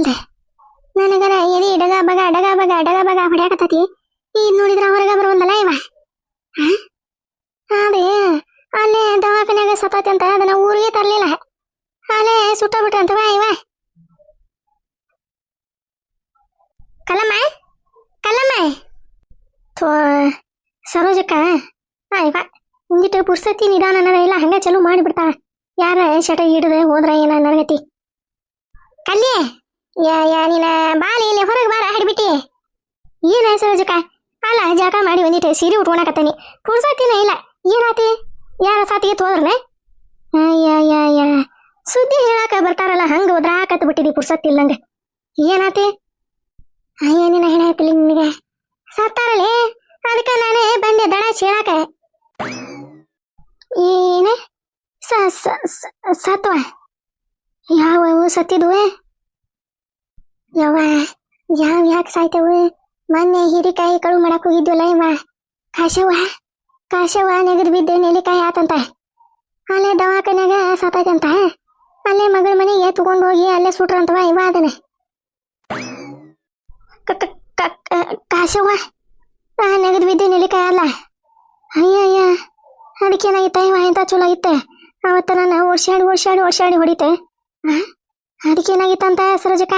ಹೊಡಿವಲ್ದೆ ನನಗರ ಎದಿ ಡಗ ಬಗ ಡಗ ಬಗ ಡಗ ಬಗ ಹೊಡ್ಯಾಕತ್ತತಿ. ಈಗ ನೋಡಿದ್ರ ಹೊರಗ ಬರುವಲ್ದಲ್ಲ ಇವ. ಅದೇ ಅಲ್ಲೇ ದವಾಖಾನ್ಯಾಗ ಸತ್ತತಿ ಅಂತ ಅದನ್ನ ಊರಿಗೆ ತರ್ಲಿಲ್ಲ, ಅಲ್ಲೇ ಸುಟ್ಟ ಬಿಟ್ರಂತವ ಇವ. ಕಲ್ಲಮ್ಮ ಕಲ್ಲಮ್ಮ ಸರೋಜಕ್ಕ ಇವ ಹಿಂಗಿಟ್ಟು ಪುರ್ಸತಿ ನಿಧಾನ ಇಲ್ಲ ಹಂಗ ಚಲೋ ಮಾಡಿಬಿಡ್ತಾಳ. ಯಾರ ಶಟ ಹಿಡಿದ ಹೋದ್ರ ಏನ ನರಗತಿ. ಕಲ್ಲೆ ನೀನ ಬಾಲಿ ಇಲ್ಲಿ ಹೊರಗೆ ಬಾರ ಹಿಡ್ಬಿಟ್ಟಿ. ಏನ ಸರೋಜಕ್ಕ? ಅಲ್ಲ ಜಾಗ ಮಾಡಿ ಬಂದಿಟ್ಟೆ, ಸೀರೆ ಉಟ್ಕೊಳಕತ್ತಾನಿ, ಪುರ್ಸತಿನ ಇಲ್ಲ. ಏನಾತಿ? ಯಾರ ಸಾತಿಗೆ ಹೋದ್ರನೆ? ಅಯ್ಯ ಸುದ್ದಿ ಹೇಳಾಕ ಬರ್ತಾರಲ್ಲ ಹಂಗ ಒದ್ರಾಕತ್ ಬಿಟ್ಟಿದಿ ಪುರ್ಸತ್ತಿಲ್ಲಂಗ. ಏನಾತಿ? ಅಯ್ಯ ನಿನ್ನ ಹೇಳಾತಿಲ್ಲ ನಿನಗೆ ಸತ್ತಾರಲ್ಲೇ, ಅದಕ್ಕೆ ನಾನೇ ಬಂದೆ ದಡ ಹೇಳಾಕ. ಏನ ಸತ್ವ? ಯಾವ ಸತ್ತಿದ್ವು? ಯಾಕೆ ಸಾಯ್ತವು? ಮೊನ್ನೆ ಹೀರಿಕಾಯಿ ಕಳು ಮಾಡಕ್ ಹೋಗಿದ್ವಲ್ಲ ಇವ ಕಾಶವ್ವ ನೆಗದ್ ಬಿದ್ದು ನೆಲ್ಲಿಕಾಯಿ ಆತಂತ, ಅಲ್ಲೇ ದವಾಖಾನ್ಯಾಗ ಸತ್ತೈತಂತ. ಅಲ್ಲೇ ಮಗಳ ಮನೆಗೆ ತಗೊಂಡು ಹೋಗಿ ಅಲ್ಲೇ ಸುಟ್ರಂತವ ಇವ. ಅದನ್ನ ಕಾಶವ್ವ ನೆಗದ್ ಬಿದ್ದು ನೆಲ್ಲಿಕಾಯಿ ಅಲ್ಲ. ಅಯ್ಯಯ್ಯ ಅದಕ್ಕೇನಾಗಿತ್ತ ಇವ? ಎಂತ ಚಲೋ ಆಗಿತ್ತೆ ಅವತ್ತ ನಾನು ಓಡ್ಸಾಡಿ ಹೊಡಿತೆ. ಅದಕ್ಕೇನಾಗಿತ್ತಂತ ಸರೋಜಕ್ಕ?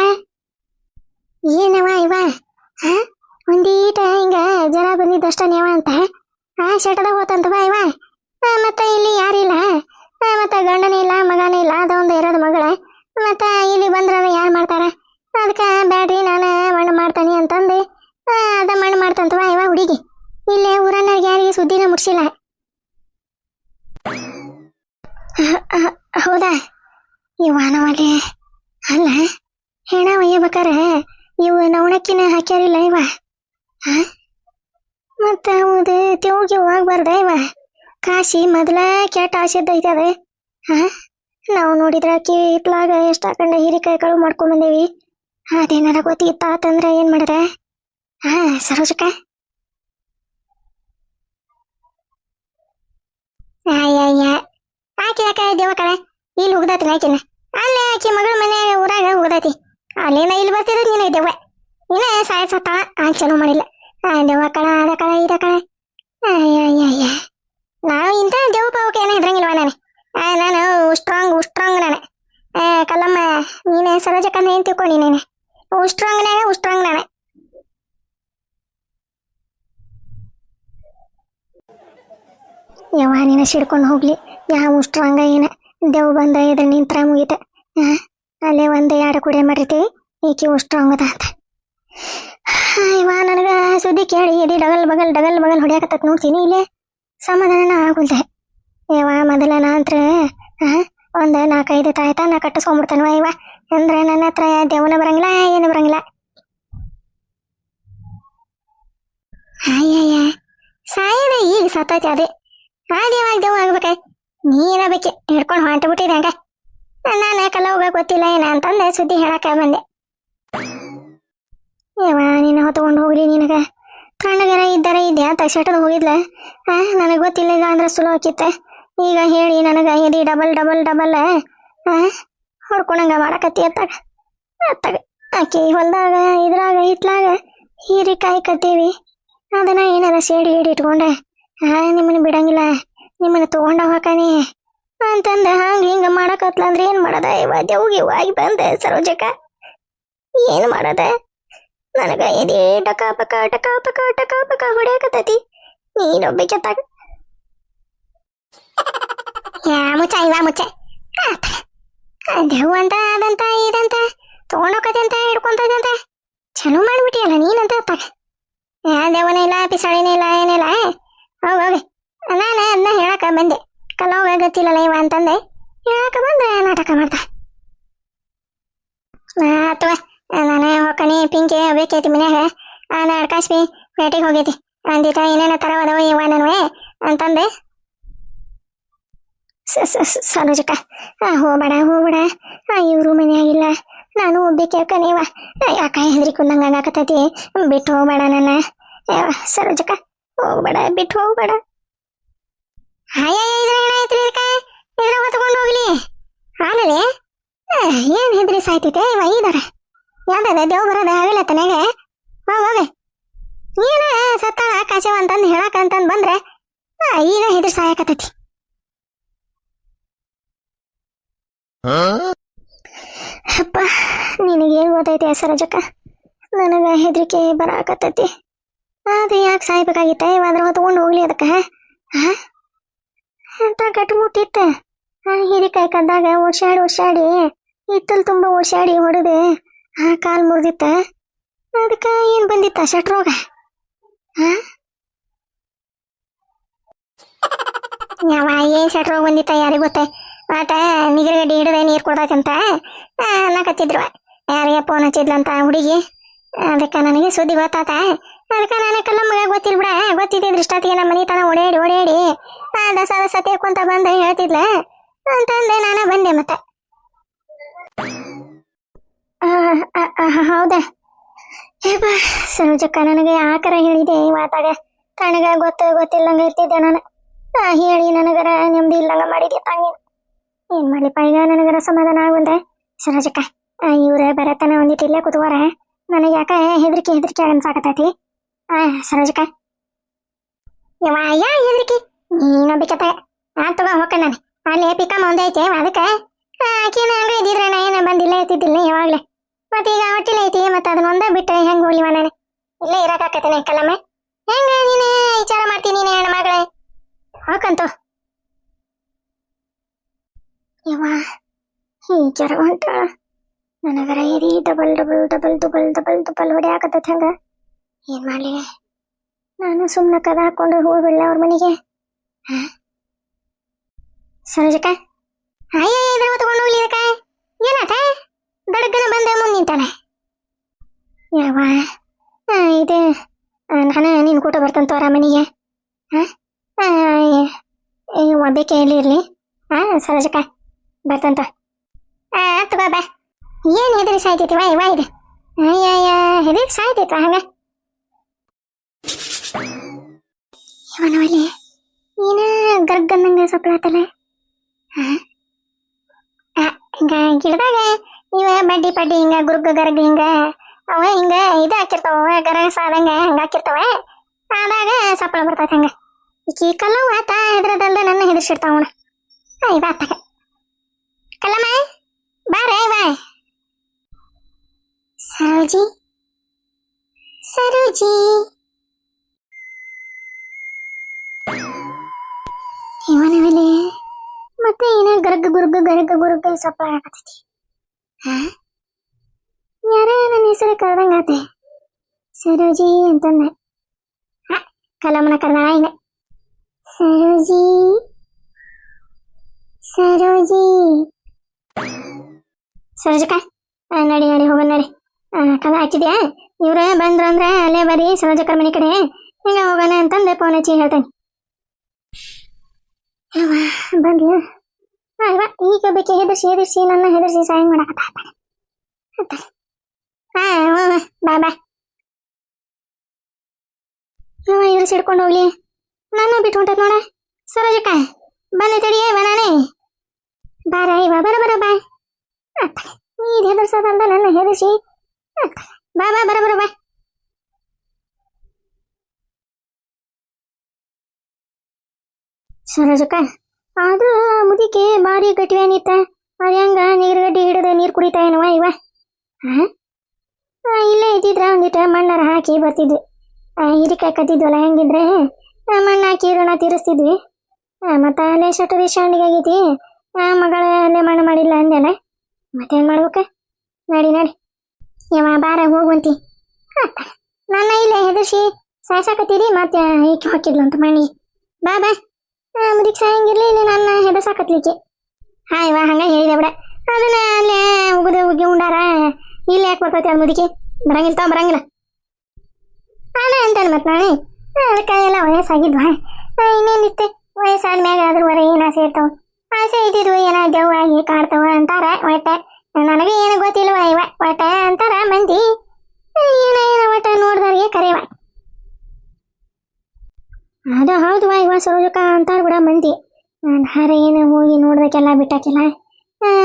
ಏನವ ಇವ ಒಂದೀಟ ಹಿಂಗ ಜನ ಬಂದಿದ್ದಷ್ಟ ನೇವ ಅಂತ ಶಟದಾಗ ಹೋತಂತವ ಇವ. ಮತ್ತ ಇಲ್ಲಿ ಯಾರಿಲ್ಲ, ಮತ್ತ ಗಂಡನೇ ಇಲ್ಲ ಮಗನೇ ಇಲ್ಲ, ಅದೊಂದು 2 ಮಗಳ. ಮತ್ತ ಇಲ್ಲಿ ಬಂದ್ರ ಯಾರು ಮಾಡ್ತಾರ? ಅದಕ್ಕೆ ಬ್ಯಾಡ್ರಿ ನಾನು ಮಣ್ಣು ಮಾಡ್ತಾನೆ ಅಂತಂದು ಅದ ಮಣ್ಣು ಮಾಡ್ತಂತವ ಇವ ಹುಡುಗಿ. ಇಲ್ಲೇ ಊರನ್ನವ್ರಿಗೆ ಯಾರಿಗೆ ಸುದ್ದಿನ ಮುಟ್ಸಿಲ್ಲ. ಹೌದಾ? ಇವನವಲ್ಲಿ ಅಲ್ಲ ಹೆಣ ಒಯ್ಯಬೇಕಾರ ಇವು ನವಣಕ್ಕಿನ ಹಾಕ್ಯಾರಿಲ್ಲ ಇವ. ಮತ್ತ ಹೌದು ತೆವ್ಗೆ ಹೋಗ್ಬಾರ್ದ ಇವ? ಕಾಶಿ ಮೊದಲ ಕೆಟ್ಟ ಆಸೆದ್ದೈತೆ ಅದ. ನಾವು ನೋಡಿದ್ರ ಕಿತ್ಲಾಗ ಎಷ್ಟ ಹಾಕೊಂಡ ಹೀರಿಕಾಯಿ ಕಳು ಮಾಡ್ಕೊಂಡ್ ಬಂದೇವಿ. ಅದೇನಾರ ಗೊತ್ತಿತ್ತಾತಂದ್ರ ಏನ್ ಮಾಡಿದೆ? ಸರೋಜಕ್ಕ ಅಯ್ಯಯ್ಯ ಆಕಿ ಯಾಕ ದೇವ ಕಳೆ ಇಲ್ಲಿ ಹೋಗ್ದಾತಿ ಆಕಿನ? ಅಲ್ಲೇ ಆಕಿ ಮಗಳ ಮನೆ ಊರಾಗ ಹೋಗ್ದಾತಿ, ಅಲ್ಲಿಂದ ಇಲ್ಲಿ ಬರ್ತಿದ್ ನೀನ ದೆವ್ವ. ನೀನ ಸಾಯಸತ್ತಾಳ ಚಲೋ ಮಾಡಿಲ್ಲ. ದೆವ್ವ ಕಳ ಅದ ಕಳ ಇದ ಕಳೆ. ಅಯ್ಯಯ್ಯ ನಾವು ಇಂಥ ದೆವ್ವ ಪಾವಕ್ಕೆ ಏನೋ ಇದ್ರಂಗಿಲ್ವ ನಾನು. ನಾನು ಉಸ್ಟ್ರಾಂಗ್ ನಾನು. ಕಲ್ಲಮ್ಮ ನೀನೆ ಸರೋಜಕ್ಕಂದ ಏನ್ ತಿಳ್ಕೊಂಡಿ? ನೀನೆ ಉಸ್ಟ್ರಾಂಗ್ ನಾನು. ಯವ್ವ ನೀನ ಸಿಡ್ಕೊಂಡು ಹೋಗ್ಲಿ, ಯಾವ ಉಸ್ಟ್ರಾಂಗ ಏನ ದೆವ್ ಬಂದ ಇದ್ರ ನಿಂತ್ರ ಮುಗಿತ. ಅಲ್ಲೇ 1-2 ಕುಡಿಯ ಮಾಡಿರ್ತೀವಿ, ಈಕಿ ಉಸ್ಟ್ರಾಂಗದ ಅಂತ. ಇವ ನನಗ ಸುದ್ದಿ ಕೇಳಿ ಎಡಿ ಡಗಲ್ ಬಗಲ್ ಹೊಡ್ಯಾಕತ್ತ ನೋಡ್ತೀನಿ. ಇಲ್ಲೇ ಸಮಾಧಾನ ಆಗುಲ್ದೆ. ಯವ ಮೊದಲ ನಾಂತ್ರ 1-4-5 ತಾಯ್ತಾನ ಕಟ್ಟಿಸ್ಕೊಂಡ್ಬಿಡ್ತಾನವ ಇವ. ಅಂದ್ರೆ ನನ್ನ ಹತ್ರ ದೇವನ ಬರಂಗಿಲ್ಲ, ಏನು ಬರಂಗಿಲ್ಲ. ಅಯ್ಯಯ್ಯ ಸಾಯದ ಈಗ ಸತ್ತೈತಿ ಅದೇ ದೇವ ಆಗ್ಬೇಕ. ನೀನ ಬೇಕೆ ಹಿಡ್ಕೊಂಡು ಹೊಂಟ ಬಿಟ್ಟಿದೆ ಹಂಗ. ನಾನು ಕಲ್ಲ ಹೋಗ ಗೊತ್ತಿಲ್ಲ ಏನ ಅಂತಂದೆ ಸುದ್ದಿ ಹೇಳಕ ಬಂದೆ. ಯವ ನೀನು ಹೊತ್ಕೊಂಡು ಹೋಗ್ಲಿ, ನಿನಗ ಕಣ್ಣಗರ ಇದ್ದಾರ ಇದ್ಯಾ ಅಂತ ಶಟದ ಹೋಗಿದ್ಲ. ನನಗೆ ಗೊತ್ತಿಲ್ಲ ಈಗ ಅಂದ್ರೆ ಸುಲೋ ಹಾಕಿತ್ತೆ. ಈಗ ಹೇಳಿ ನನಗ ಎದಿ ಡಬಲ್ ಹೊಡ್ಕೊಂಡಂಗ ಮಾಡಕತ್ತಿ. ಅತ್ತಾಗ ಆಕಿ ಹೊಲ್ದಾಗ ಇದ್ರಾಗ ಹಿತ್ಲಾಗ ಹೀರಿಕಾಯಿ ಕತ್ತೀವಿ, ಅದನ್ನ ಏನಾರ ಸೇಡಿ ಇಟ್ಕೊಂಡೆ ನಿಮ್ಮನ್ನ ಬಿಡಂಗಿಲ್ಲ, ನಿಮ್ಮನ್ನ ತಗೊಂಡ ಹೋಗಾನಿ ಅಂತಂದ ಹಂಗ ಹಿಂಗ ಮಾಡಕತ್ಲ. ಅಂದ್ರೆ ಏನ್ ಮಾಡದ ಇವ? ದೇವ್ಗೆ ಆಗಿ ಬಂದೆ ಸರೋಜಕ್ಕ, ಏನ್ ಮಾಡದ? ನನಗ ಎದೆ ಟಕ ಪಕ ಹೊಡ್ಯಾಕತ್ತೈತಿ. ನೀನೊಬ್ಬಕ್ಕೆ ತಗ ಮುಚ್ಚ ಇವ ಮುಚ್ಚ. ದೇವ್ ಅಂತ ಅದಂತ ಇದಂತ ತಗೊಂಡೋಕದಂತ ಹಿಡ್ಕೊಂತದಂತ ಚಲೋ ಮಾಡ್ಬಿಟ್ಟಿಯಲ್ಲ ನೀನಂತ. ತಗ ದೇವನೇ ಇಲ್ಲ, ಪಿಸಾಳಿನೇ ಇಲ್ಲ, ಏನಿಲ್ಲ. ಹೋಗಿ ನಾನು ಅದನ್ನ ಹೇಳಕ ಬಂದೆ. ಕಲ್ಲೋಗ ಗೊತ್ತಿಲ್ಲಲ್ಲ ಇವ ಅಂತಂದೆ ಹೇಳಕ ಬಂದೆ. ನಾಟಕ ಮಾಡ್ದ ಅಥವಾ ನಾನು ಹೋಗ್ಕನಿ ಪಿಂಕಿ ಬೇಕೈತಿ ಮನ್ಯಾಗ. ನಾನು ಅಡ್ಕಾಸ್ಬಿ ಪೇಟೆಗೆ ಹೋಗೈತಿ ಅಂದಿತ ಏನೇನ ತರವದವ ಇವ ನನ್ವೆ ಅಂತಂದೆ. ಸರೋಜಕ್ಕ ಹೋಗ್ಬೇಡ ಇವರು ಮನೆಯಾಗಿಲ್ಲ, ನಾನು ಒಬ್ಬಕ್ಕೆ ಯಾಕನೇವ ಯಾಕ ಹೆದ್ರಿ ಕುಂದಂಗ ಆಗಾಕತ್ತೈತಿ. ಬಿಟ್ಟು ಹೋಗ್ಬೇಡ ನನ್ನ ಸರೋಜಕ್ಕ, ಹೋಗ್ಬೇಡ, ಬಿಟ್ಟು ಹೋಗ್ಬೇಡ. ಇದ್ರ ಹೊತ್ಕೊಂಡು ಹೋಗ್ಲಿ ಆಮೇಲೆ ಏನ್ ಹೆದ್ರಿ ಸಾಯ್ತೈತೆ ಇವ. ಇದಾರ ಯಾವ್ದದ ದೇವ್ ಬರೋದ ಆಗಿಲ್ಲ ತನಗೆ ಹೋಗ ಏನ ಸತ್ತಾಳ ಕಾಚವ ಅಂತಂದು ಹೇಳಕಂತಂದು ಬಂದ್ರೆ ಈಗ ಹೆದರ್ ಸಾಯಕತ್ತೈತಿ. ಅಪ್ಪ ನಿನಗೇನು ಗೊತ್ತೈತಿ ಸರೋಜಕ್ಕ, ನನಗ ಹೆದರಿಕೆ ಬರಾಕತ್ತೈತಿ. ಅದು ಯಾಕೆ ಸಾಯ್ಬೇಕಾಗಿತ್ತ ಇವಾದ್ರ ಹೊತ್ಕೊಂಡು ಹೋಗ್ಲಿ ಅದಕ್ಕೆ ಅಂತ ಗಟ್ಮುಟ್ಟಿತ್ತ. ಹಿರಿಕಾಯಿ ಕದ್ದಾಗ ಓಡ್ಸಾಡಿ ಹಿತ್ತಲ್ ತುಂಬ ಓಡ್ಸಾಡಿ ಹೊಡೆದು ಕಾಲು ಮುರಿದಿತ್ತ. ಅದಕ್ಕೆ ಏನು ಬಂದಿತ್ತ ಶಟ್ರೋಗ? ಯಾವ ಏನು ಶಟ್ರೋಗ ಬಂದಿತ್ತ ಯಾರಿಗೆ ಗೊತ್ತೆ. ಆಟ ನಿಗರಗಡ್ಡಿ ಹಿಡಿದ ನೀರು ಕೊಡ್ತೈತಂತ ಅನ್ನಕತ್ತಿದ್ರು. ಯಾರಿಗೆ ಫೋನ್ ಹಚ್ಚಿದ್ಲಂತ ಹುಡುಗಿ. ಅದಕ್ಕೆ ನನಗೆ ಸುದ್ದಿ ಗೊತ್ತಾತ. ಅದಕ್ಕೆ ನಾನು ಕಲ್ಲಮ್ಮಗ ಗೊತ್ತಿಲ್ಲ ಬಿಡ, ಗೊತ್ತಿದ್ದಿದ್ರೆ ಇಷ್ಟೊತ್ತಿಗೆ ನಮ್ಮ ಮನೆ ತನ ಓಡಾಡಿ ದಸ ತೇಕೊಂತ ಬಂದ ಹೇಳ್ತಿದ್ಲ ಅಂತಂದೆ. ನಾನು ಬಂದೆ ಮತ್ತೆ. ಹೌದಾ ಏಪ ಸರೋಜಕ್ಕ, ನನಗೆ ಆಕರ ಹೇಳಿದೆ ಮಾತಾಗ ತನಗ ಗೊತ್ತಿಲ್ಲಂಗ ಇರ್ತಿದ್ದೆ ನಾನು. ಹೇಳಿ ನನಗರ ನೆಮ್ಮದಿ ಇಲ್ಲಂಗ ಮಾಡಿದ್ದೆ ತಂಗಿ. ಏನ್ ಮಾಡ್ಲಿಪ್ಪ ಈಗ ನನಗರ ಸಮಾಧಾನ ಆಗುಂದೆ ಸರೋಜಕ್ಕ. ಇವ್ರ ಬರತನ ಒಂದಿಟ್ಟು ಇಲ್ಲೇ ಕೂತ್ವಾರ, ನನಗೆ ಯಾಕ ಹೆದರಿಕೆ ಅನ್ಸಾಕತೈತಿ. ಸರೋಜಕ್ಕ ಯಾ ಹೆದರಿಕೆ ನೀನೊಬ್ಬಿಕತೆ ತಗೋ ಹೋಗ. ನಾನು ಅಲ್ಲಿ ಪಿಕಮ್ಮ ಒಂದೇ ಐತೆ ಅದಕ್ಕೆ ಆಕಿನ ಹಂಗ ಇದ್ದಿದ್ರೆ ನಾ ಏನ ಬಂದಿಲ್ಲ ಇರ್ತಿದ್ದಿಲ್ಲ ಯಾವಾಗ್ಲೇ. ಮತ್ತೆ ಈಗ ಹೊಟ್ಟಿಲ್ಲ ಐತಿ, ಮತ್ತೆ ಅದನ್ನ ಒಂದೇ ಬಿಟ್ಟು ಹೆಂಗ್ ಹೋಗ್ಲಿವ ನಾನು? ಇಲ್ಲೇ ಇರಕಾಕತ್ತೇನೆ ಕಲ್ಲಮ್ಮ. ಹೆಂಗ ನೀನು ವಿಚಾರ ಮಾಡ್ತೀನಿ ನೀನು ಹೆಣ್ಣು ಮಗಳೇ ಹಾಕಂತು. ಯವ್ವ ಈ ಜ್ವರ ಹೊಂಟ ನನಗರ ಏರಿ ಡಬಲ್ ಹೊಡೆಯಾಕತ್ತೈತೆ. ಹಂಗ ಏನ್ ಮಾಡ್ಲಿ ನಾನು? ಸುಮ್ಮನೆ ಕದ ಹಾಕೊಂಡು ಹೋಗ್ಬಿಡ್ಲ ಅವ್ರ ಮನೆಗೆ. ಸರೋಜಕ್ಕ ಇದ್ರ ತಗೊಂಡು ಹೋಗ್ಲಿ ಇದಕ್ಕ ಏನಾತ? ದಡಗನ ಬಂದ ಮುಂದೆ ನಿಂತಾನೆ. ಯಾವ ಇದು ನಾನು ನಿನ್ ಕೂಟ ಬರ್ತಂತ ಅವರ ಮನೆಗೆ. ಒಬ್ಬಕ್ಕೆ ಎಲ್ಲಿ ಇರ್ಲಿ ಸರೋಜಕ್ಕ ಬರ್ತಂತ. ತಗೋ ಬಾ. ಏನ್ ಹೆದರಿ ಸಾಯ್ತೈತಿ ವಾ ಇದು? ಹೆದರಿ ಸಾಯ್ತೈತ ಹಂಗ ಇವನವಲ್ಲಿ ಏನ ಗರ್ಗನ್ನಂಗ ಸೊಪ್ಪಳಾತಲ್ಲ. ಹಿಂಗ ಗಿಡದಾಗ ಇವ ಬಡ್ಡಿ ಪಡ್ಡಿ ಹಿಂಗ ಗುರುಗ ಗರ್ಗ ಹಿಂಗ ಅವ ಹಿಂಗ ಇದು ಹಾಕಿರ್ತಾವ, ಗರಗ ಸಾದಂಗ ಹಂಗ ಹಾಕಿರ್ತಾವ. ಆದಾಗ ಸಪ್ಪಳ ಬರ್ತೈತೆ ಹಂಗ. ಈಕಿ ಕಲ್ಲವ ಆತ ಹೆದ್ರದಲ್ದ ನನ್ನ ಹೆದರ್ಸಿರ್ತಾವಣ. ಇವ ಆತಾಗ ಕಲ್ಲಮ್ಮ ಬಾರ ಇವ. ಸರೋಜಿ ಇವನವಲ್ಲಿ ಮತ್ತೆ ಏನ ಗರ್ಗ ಗುರುಗ ಸಪ್ಪಳ ಹಾಕತೈತಿ. ಯಾರ ನನ್ನ ಹೆಸರು ಕರೆದಂಗಾತೆ ಸರೋಜಿ ಅಂತಂದೆ. ಕಲಮನ ಕರೆದ ಇನ್ನ ಸರೋಜಿ ಸರೋಜಕ್ಕ ನಡಿ ಹೋಗೋಣ ನಡಿ. ಕದ ಹಚ್ಚಿದ್ಯಾ? ಇವ್ರ ಬಂದ್ರ ಅಂದ್ರೆ ಅಲ್ಲೇ ಬರೀ ಸರೋಜಕ್ಕರ ಮನೆ ಕಡೆ ಹಿಂಗ ಹೋಗೋಣ ಅಂತಂದೆ ಫೋನ್ ಹಚ್ಚಿ ಹೇಳ್ತೇನೆ. ಬಂದ್ಲ ಈಗ ಬೇಕೆ ಹೆದರ್ಸಿ ನನ್ನ ಹೆದರ್ಸಿ ಸಾಯಂಗ್ ಮಾಡಕತ್ತ. ಬಾ ಇದ್ರ ಸಿಡ್ಕೊಂಡು ಹೋಗ್ಲಿ. ನಾನು ಬಿಟ್ಟು ಹೊಂಟತ್ ನೋಡ ಸರೋಜಕ್ಕ. ಬನ್ನಿ ತಡಿಯೇ ನಾನೇ ಬಾರ ಇವ ಬರ ಬಾ. ನೀನ್ ಹೆದರ್ಸೋದಂದ ನನ್ನ ಹೆದರ್ಸಿ ಬಾ ಬರ. ಸರೋಜಕ್ಕ ಆದ್ರೂ ಮುದಿಕೆ ಭಾರಿ ಗಟ್ಟಿವೇನಿತ್ತ. ಅದ ಹೆಂಗ ನೀರ್ಗಡ್ಡಿ ಹಿಡಿದ ನೀರು ಕುಡಿತಾ ಏನವ ಇವ? ಇಲ್ಲೇ ಇದ್ದಿದ್ರ ಒಂದಿಟ ಮಣ್ಣಾರ ಹಾಕಿ ಬರ್ತಿದ್ವಿ. ಹಿರಿಕಾಯಿ ಕತ್ತಿದ್ವಲ್ಲ, ಹೆಂಗಿದ್ರೆ ಮಣ್ಣು ಹಾಕಿ ಋಣ ತೀರಿಸ್ತಿದ್ವಿ. ಮತ್ತೆ ಅಲ್ಲೇ ಶಟದಿ ಶಾಂಡಿಗೆ ಮಗಳ ಅಲ್ಲೇ ಮಣ್ಣು ಮಾಡಿಲ್ಲ ಅಂದೆಲ್ಲ. ಮತ್ತೇನ್ ಮಾಡ್ಬೇಕ? ನಡಿ ಯವ ಬಾರ ಹೋಗುವಂತಿ. ನನ್ನ ಇಲ್ಲೇ ಹೆದರ್ಸಿ ಸಾಯ್ಸಾಕತ್ತೀರಿ, ಮತ್ತೆ ಈಕೆ ಹಾಕಿದ್ಲು ಅಂತ ಮಣ್ಣಿ. ಬಾ ಮುದಿಕ್ ಸಾಯಂಗಿರ್ಲಿ ಇಲ್ಲಿ ನನ್ನ ಹೆದರ್ಸಾಕತ್ಲಿಕ್ಕೆ. ಇವ ಹಂಗ ಹೇಳಿದೆ ಬಿಡ. ಅದನ್ನ ಅಲ್ಲೇ ಉಗ್ಗಿ ಉಂಡಾರ ಇಲ್ಲಿ ಯಾಕೆ ಬರ್ತೈತಿ ಅದು ಮುದಿಕೆ? ಬರಂಗಿಲ್ಲ ಅಲ್ಲ ಅಂತಾನೆ. ಮತ್ತೆ ನಾಳೆ ಅದಕ್ಕೆ ಎಲ್ಲ ವಯಸ್ಸಾಗಿದ್ವ, ಇನ್ನೇನಿತ್ತೆ ವಯಸ್ಸಾದ ಮ್ಯಾಗ ಅದ್ರವರ ಏನ ಆಸೆ ಇರ್ತಾವ. ಆಸೆ ಇದ್ದಿದ್ವು ಏನ ಜವ್ವಾಗಿ ಕಾಡ್ತಾವ ಅಂತಾರ. ಒಟ್ಟ ನನಗೆ ಏನು ಗೊತ್ತಿಲ್ವ ಇವ, ಒಟ್ಟ ಅಂತಾರ ಮಂದಿ. ಏನ ಒಟ್ಟ ನೋಡ್ದವ್ರಿಗೆ ಕರೆಯವ. ಅದು ಹೌದುವ ಇವ ಸರೋಜಕ್ಕ ಅಂತಾರ ಬಿಡ ಮಂದಿ. ಹಾರ ಏನು ಹೋಗಿ ನೋಡ್ದಕ್ಕೆಲ್ಲ ಬಿಟ್ಟಾಕಿಲ್ಲ.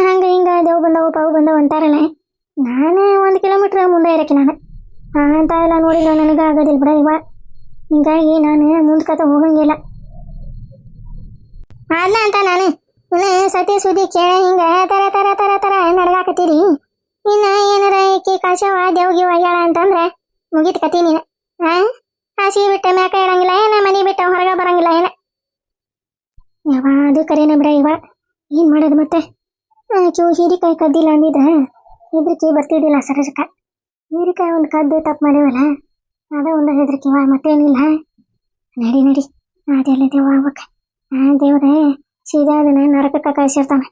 ಹಂಗ ಹಿಂಗ ದೇವ್ ಬಂದವು ಪಾವು ಬಂದವು ಅಂತಾರಲ್ಲ. ನಾನು 1 ಕಿಲೋಮೀಟ್ರ್ ಮುಂದೆ ಇರಕ್ಕೆ ನಾನು ಅಂತ ಎಲ್ಲ ನೋಡಿದ್ರೆ ನನಗೆ ಆಗೋದಿಲ್ಲ ಬಿಡ ಇವ. ಹಿಂಗಾಗಿ ನಾನು ಮುಂದ್ಕತ ಹೋಗಂಗಿಲ್ಲ ಅಲ್ಲ ಅಂತ ನಾನು ಇನ್ನು ಸತಿ ಸುದ್ದಿ ಕೇಳ ಹಿಂಗ ತರ ತರ ತರ ತರ ನಡ್ಗಾಕತ್ತೀರಿ. ಇನ್ನ ಏನಾರ ಈಕಿ ಕಳ್ಸವ ದೇವ್ಗಿ ಒಯ್ಯಾಳ ಅಂತಂದ್ರೆ ಮುಗಿತ್ ಕತಿ ನೀನು. ಹಾಸಿಗೆ ಬಿಟ್ಟ ಮ್ಯಾಕ ಇಡಂಗಿಲ್ಲ ಏನ, ಮನೆ ಬಿಟ್ಟ ಹೊರಗ ಬರಂಗಿಲ್ಲ ಏನ. ಯಾವ ಅದು ಕರೇನ ಬಿಡ ಇವ. ಏನ್ ಮಾಡೋದು ಮತ್ತೆ? ಹೀರಿಕಾಯಿ ಕದ್ದಿಲ್ಲ ಅಂದಿದ್ದ ಹೆದ್ರಿಕೆ ಬರ್ತಿದ್ದಿಲ್ಲ ಸರಜಕ್ಕ. ಹೀರಿಕಾಯಿ ಒಂದು ಕದ್ದು ತಪ್ಪು ಮಾಡಿವಲ್ಲ ಅದ ಒಂದು ಹೆದರಿಕೆವ, ಮತ್ತೇನಿಲ್ಲ. ನಡಿ ನಡಿ ಅದೆಲ್ಲ ದೇವ ಆಗ್ಬೇಕ. ದೇವ್ರ ಸೀದಾ ಅದನ್ನ ನರಕಕ್ಕ ಕಳಿಸಿರ್ತಾನ.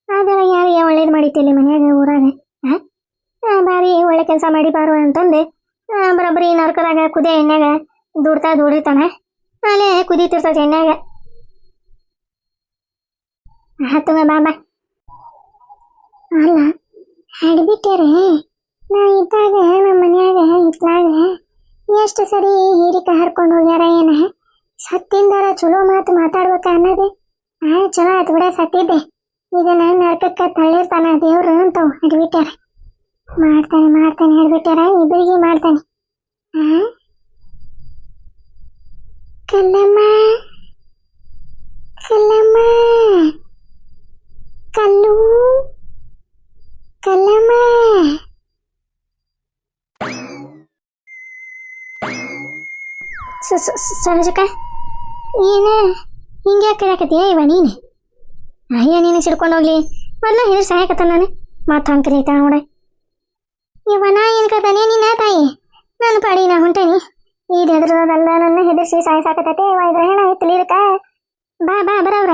ಅದೆಲ್ಲ ಯಾರಿಗೆ ಒಳ್ಳೇದು ಮಾಡಿತಿಲ್ಲಿ ಮನ್ಯಾಗ ಊರಾಗ. ಬಾರಿ ಒಳ್ಳೆ ಕೆಲಸ ಮಾಡಿ ಬಾರು ಅಂತಂದು ಬರೋಬ್ಬರಿ ನರಕದಾಗ ಕುದಿಯ ಎಣ್ಣೆಗ ದುಡಿತಾನ. ಅಲ್ಲೇ ಕುದೀತಿರ್ತದ ಎಣ್ಣೆಗ. ಹತ್ತುವ ಬಾಬಾ. ಅಲ್ಲ ಹಾಡ್ಬಿಟ್ಟಾರೆ. ನಾ ಇದ್ದಾಗ ನಮ್ಮ ಮನ್ಯಾಗ ಇತ್ಲಾಗ ಎಷ್ಟು ಸರಿ ಹೀರಿಕಾಯಿ ಹರ್ಕೊಂಡು ಹೋಗ್ಯಾರ ಏನ. ಸತ್ತಿಂದಾರ ಚಲೋ ಮಾತು ಮಾತಾಡ್ಬೇಕ ಅನ್ನೋದು. ಚಲೋ ಆಯ್ತು ಬಿಡ, ಸತ್ತಿದ್ದೆ. ಇದನ್ನ ನರಕಕ್ಕ ತಳ್ಳಿರ್ತಾನ ದೇವ್ರು ಅಂತವ್ ಹಿಡ್ಬಿಟ್ಟಾರ. ಮಾಡ್ತಾನೆ ಹಿಡ್ಬಿಟ್ಟಾರ. ಇಬ್ಬರಿಗೆ ಮಾಡ್ತಾನೆ. ಕಲ್ಲಮ್ಮ ಕಲ್ಲಮ್ಮ ಕಲ್ಲು ಕಲ್ಲಮ್ಮ. ಸರೋಜಕ್ಕ ಏನ ಹಿಂಗೆ ಕರಿಯಾಕತ್ತೀಯ ಇವ ನೀನು? ಅಯ್ಯ ನೀನು ಸಿಡ್ಕೊಂಡು ಹೋಗ್ಲಿ ಮೊದಲು ಹೆದರ್ ಸಾಯಕತ್ತ ನಾನು. ಮತ್ತೆ ಹಂಗೆ ಕರೀತಾ ನೋಡ ಇವ. ನಾ ಏನು ಕರ್ತಾನೆ ನಿನ್ನ ತಾಯಿ? ನಾನು ಪಾಡಿ ನಾ ಹೊಂಟೇನಿ. ಇದು ಹೆದರ್ದಲ್ಲ ನನ್ನ ಹೆದರ್ಸಿ ಸಾಯಿಸಾಕತ್ತೈತೆ ಇವ. ಇದ್ರ ಹೆಣ ಇತ್ತಲಿರಕ್ಕ ಬಾ ಬಾ ಬರವ್ರ.